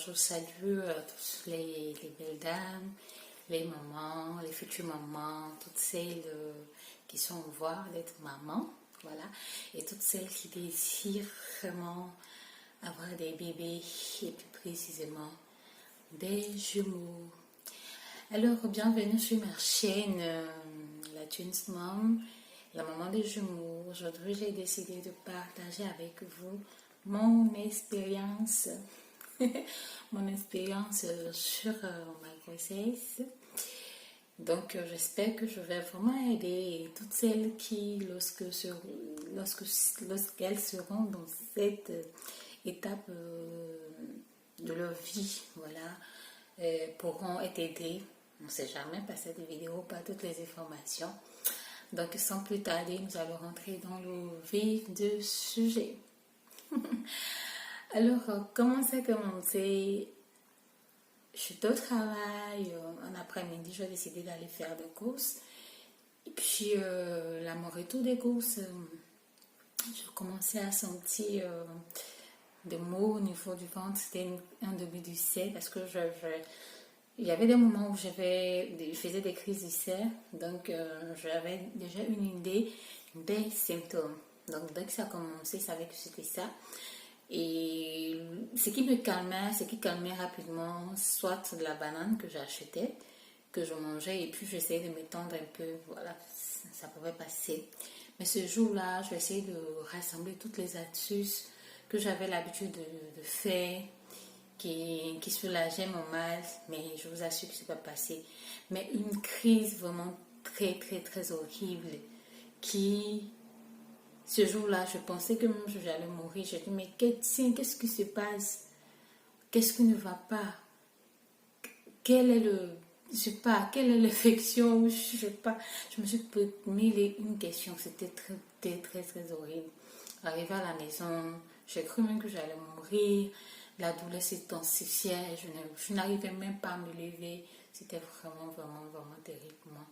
je vous salue toutes les belles dames, les mamans, les futures mamans, toutes celles qui sont en voie d'être maman, voilà, et toutes celles qui désirent vraiment avoir des bébés et plus précisément des jumeaux. Alors, bienvenue sur ma chaîne, la Twins Mom, la maman des jumeaux. Aujourd'hui, j'ai décidé de partager avec vous mon expérience, mon expérience sur ma grossesse. Donc, j'espère que je vais vraiment aider toutes celles qui, lorsqu'elles seront dans cette étape de leur vie, voilà, pourront être aidées. On ne sait jamais par cette vidéo, pas toutes les informations. Donc, sans plus tarder, nous allons rentrer dans le vif du sujet. Alors, comment ça a commencé? Je suis au travail, en après-midi, j'ai décidé d'aller faire des courses. Et puis, là, mon retour des courses, je commençais à sentir des maux au niveau du ventre. C'était un début d'ulcère parce que il y avait des moments où je faisais des crises d'ulcère. Donc, j'avais déjà une idée des symptômes. Donc, dès que ça a commencé, je savais que c'était ça. Et ce qui calmait rapidement, soit de la banane que j'achetais, que je mangeais, et puis j'essayais de m'étendre un peu, voilà, ça pouvait passer. Mais ce jour-là, je vais essayer de rassembler toutes les astuces que j'avais l'habitude de faire, qui soulageaient mon mal, mais je vous assure que ce n'est pas passé. Mais une crise vraiment très, très, très horrible qui... Ce jour-là, je pensais que même j'allais mourir. J'ai dit, mais qu'est-ce qui se passe? Qu'est-ce qui ne va pas? Quel est quelle est l'affection? Je sais pas. Je me suis posé une question. C'était très, très, très, très horrible. Arrivé à la maison, j'ai cru même que j'allais mourir. La douleur s'intensifiait. Je n'arrivais même pas à me lever. C'était vraiment, vraiment, vraiment terriblement.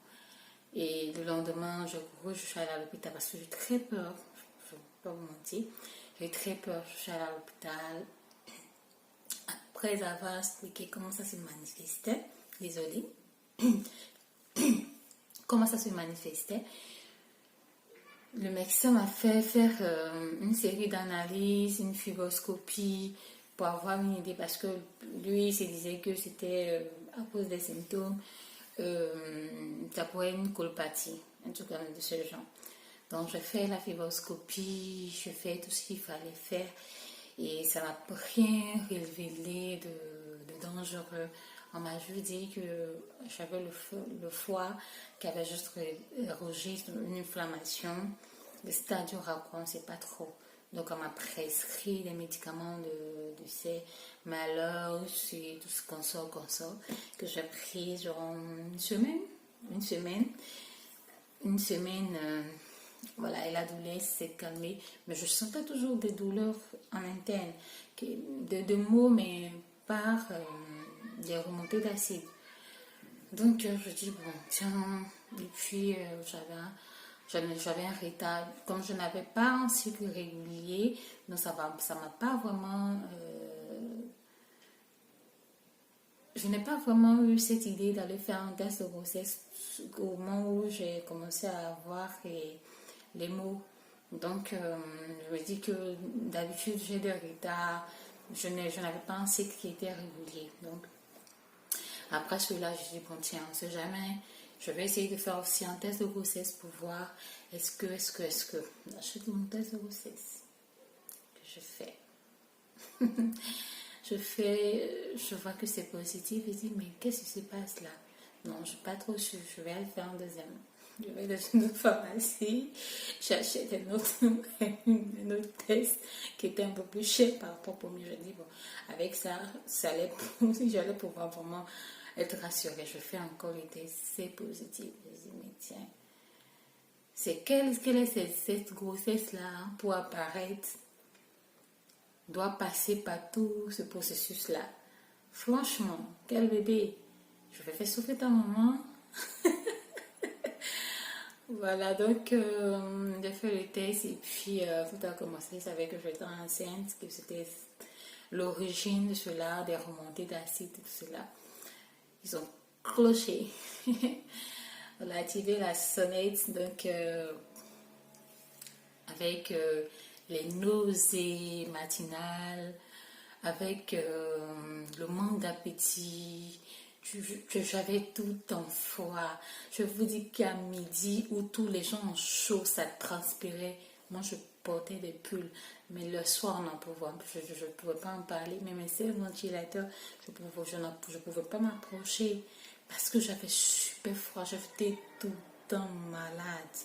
Et le lendemain, je suis allée à l'hôpital parce que j'ai très peur. Je ne vais pas vous mentir. J'ai très peur. Je suis allée à l'hôpital. Après avoir expliqué comment ça se manifestait, désolée, comment ça se manifestait, le médecin m'a fait faire une série d'analyses, une fibroscopie pour avoir une idée parce que lui, il se disait que c'était à cause des symptômes. Ça pourrait être une colopathie, un truc de ce genre. Donc, je fais la fibroscopie, je fais tout ce qu'il fallait faire et ça n'a rien révélé de dangereux. On m'a juste dit que j'avais le foie qui avait juste rougi, une inflammation. Le stade raccord, on ne sait pas trop. Donc, on m'a prescrit des médicaments de ces malheurs, c'est tout ce qu'on sort, que j'ai pris durant une semaine, voilà, et la douleur s'est calmée, mais je sentais toujours des douleurs en interne, de maux, mais par des remontées d'acide. Donc, je dis, bon, tiens, et puis j'avais un retard. Comme je n'avais pas un cycle régulier, donc ça m'a pas vraiment... je n'ai pas vraiment eu cette idée d'aller faire un test de grossesse au moment où j'ai commencé à avoir les maux. Donc, je me dis que d'habitude, j'ai des retards. Je n'avais pas un cycle qui était régulier. Donc, après cela, je dis, bon, tiens, on ne sait jamais. Je vais essayer de faire aussi un test de grossesse pour voir est-ce que. J'achète mon test de grossesse que je fais. Je vois que c'est positif. Je dis, mais qu'est-ce qui se passe là? Non, je ne suis pas trop sûre. Je vais aller faire un deuxième. Je vais dans une autre pharmacie. J'achète un autre test qui était un peu plus cher par rapport au premier. Je dis, bon, avec ça j'allais pouvoir vraiment être rassurée. Je fais encore les tests, c'est positif. Je dis, mais tiens, quelle est cette grossesse-là pour apparaître? Doit passer par tout ce processus-là. Franchement, quel bébé. Je vais faire souffrir ta maman. Voilà, donc j'ai fait le test et puis tout a commencé. Je savais que j'étais enceinte, que c'était l'origine de cela, des remontées d'acide, tout cela. Ils ont cloché. On a activé la sonnette, donc avec les nausées matinales, avec le manque d'appétit. J'avais tout en froid. Je vous dis qu'à midi, où tous les gens ont chaud, ça transpirait. Moi, je portais des pulls. Mais le soir, on n'en pouvait, je ne pouvais pas en parler. Mais mes seuls ventilateurs, je ne pouvais pas m'approcher parce que j'avais super froid. J'étais tout le temps malade.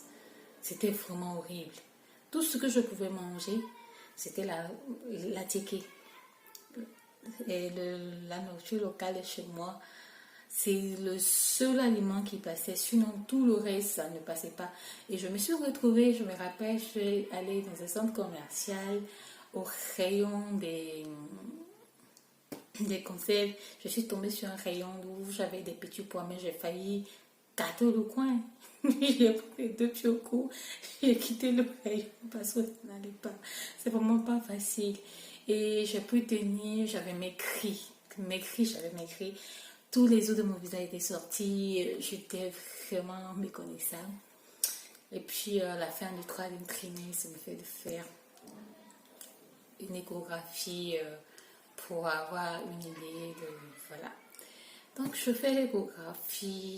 C'était vraiment horrible. Tout ce que je pouvais manger, c'était la ticket. Et la nourriture locale de chez moi, c'est le seul aliment qui passait. Sinon, tout le reste, ça ne passait pas. Et je me suis retrouvée, je me rappelle, je suis allée dans un centre commercial au rayon des conserves. Je suis tombée sur un rayon où j'avais des petits pois, mais j'ai failli gâter le coin. J'ai pris les deux pieds au cou, j'ai quitté le rayon parce que ça n'allait pas. C'est vraiment pas facile. Et j'ai pu tenir, j'avais maigri. J'avais maigri. Tous les os de mon visage étaient sortis. J'étais vraiment méconnaissable. Et puis, à la fin du troisième trimestre, ça me fait de faire une échographie pour avoir une idée de... Voilà. Donc, je fais l'échographie.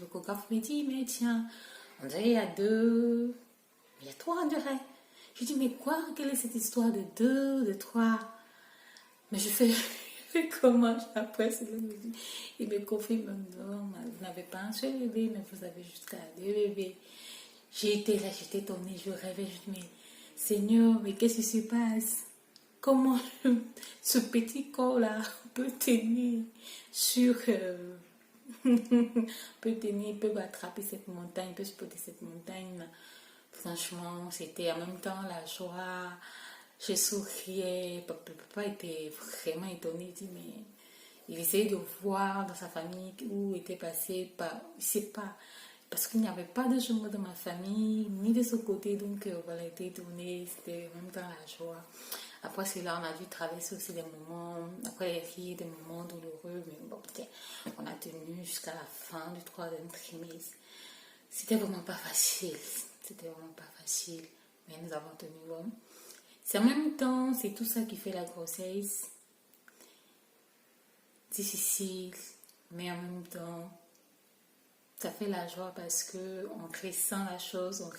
L'échographe me dit, mais tiens, on dirait il y a deux... Il y a trois, on dirait. Je dis, mais quoi? Quelle est cette histoire de deux, de trois? Mais je fais... Comment après il me confirme, non, vous n'avez pas un seul bébé, mais vous avez jusqu'à deux bébés. J'ai été là, j'étais étonnée, je rêvais, je me dis, mais Seigneur, mais qu'est-ce qui se passe? Comment ce petit corps-là peut tenir sur... peut tenir, peut attraper cette montagne, peut supporter cette montagne. Franchement, c'était en même temps la joie. Je souriais. Papa était vraiment étonné. Il dit, mais il essayait de voir dans sa famille où était passé. Il ne sait pas. Parce qu'il n'y avait pas de jumeaux dans ma famille, ni de ce côté. Donc, voilà, il était étonné. C'était en même temps la joie. Après cela, on a dû traverser aussi des moments, après les rires, des moments douloureux. Mais bon, on a tenu jusqu'à la fin du troisième trimestre. C'était vraiment pas facile. C'était vraiment pas facile. Mais nous avons tenu bon. C'est en même temps, c'est tout ça qui fait la grossesse. Difficile, mais en même temps, ça fait la joie parce que on ressent la chose, on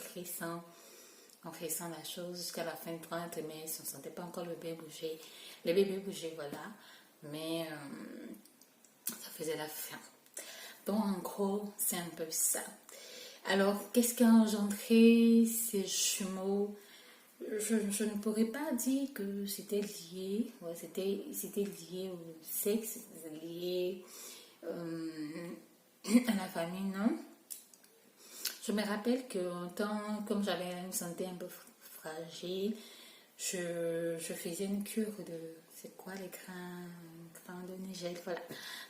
ressent la chose jusqu'à la fin du troisième trimestre. On ne sentait pas encore le bébé bouger. Le bébé bougeait, voilà. Mais ça faisait la fin. Donc, en gros, c'est un peu ça. Alors, qu'est-ce qui a engendré ces jumeaux? Je ne pourrais pas dire que c'était lié. Ouais, c'était lié au sexe, lié à la famille, non. Je me rappelle que comme j'avais une santé un peu fragile, je faisais une cure de, c'est quoi les grains de Nigel, voilà,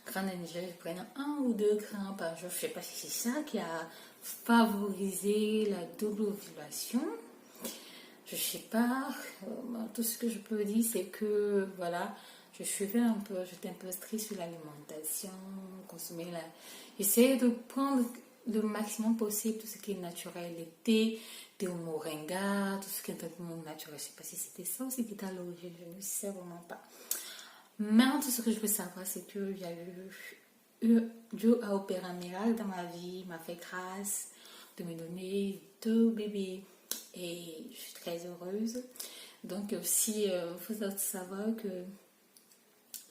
grains de Nigel, je prenais 1 ou 2 grains par jour. Je ne sais pas si c'est ça qui a favorisé la double ovulation. Je ne sais pas, tout ce que je peux dire, c'est que, voilà, j'étais un peu stricte sur l'alimentation, j'essayais de prendre le maximum possible tout ce qui est naturel, le thé, le moringa, tout ce qui est naturel. Je ne sais pas si c'était ça ou si c'était à l'origine, je ne sais vraiment pas. Mais tout ce que je veux savoir, c'est qu'il y a eu Dieu a opéré un miracle dans ma vie, m'a fait grâce de me donner 2 bébés. Et je suis très heureuse. Donc aussi, il faut savoir que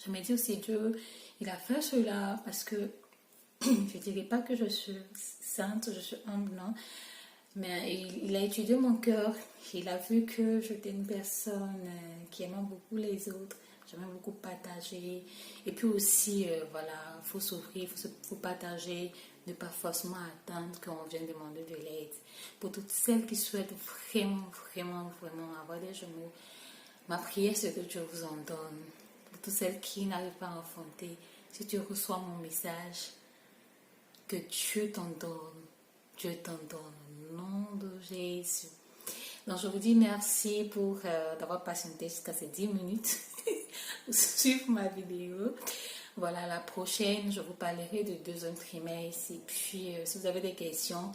je me dis aussi Dieu, il a fait cela parce que je ne dirais pas que je suis sainte, je suis humble, non. Mais il a étudié mon cœur. Il a vu que j'étais une personne qui aimait beaucoup les autres. J'aimais beaucoup partager. Et puis aussi, voilà, il faut s'ouvrir, il faut partager, ne pas forcément attendre qu'on vienne demander de l'aide. Pour toutes celles qui souhaitent vraiment avoir des jumeaux, ma prière c'est que Dieu vous en donne. Pour toutes celles qui n'arrivent pas à enfanter, si tu reçois mon message, que Dieu t'en donne. Dieu t'en donne au nom de Jésus. Donc je vous dis merci pour d'avoir patienté jusqu'à ces 10 minutes. suivre ma vidéo. Voilà, la prochaine, je vous parlerai du deuxième trimestre. Et puis, si vous avez des questions,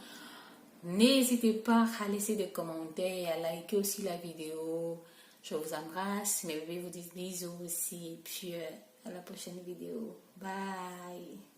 n'hésitez pas à laisser des commentaires et à liker aussi la vidéo. Je vous embrasse. Mes bébés vous disent bisous aussi. Et puis, à la prochaine vidéo. Bye.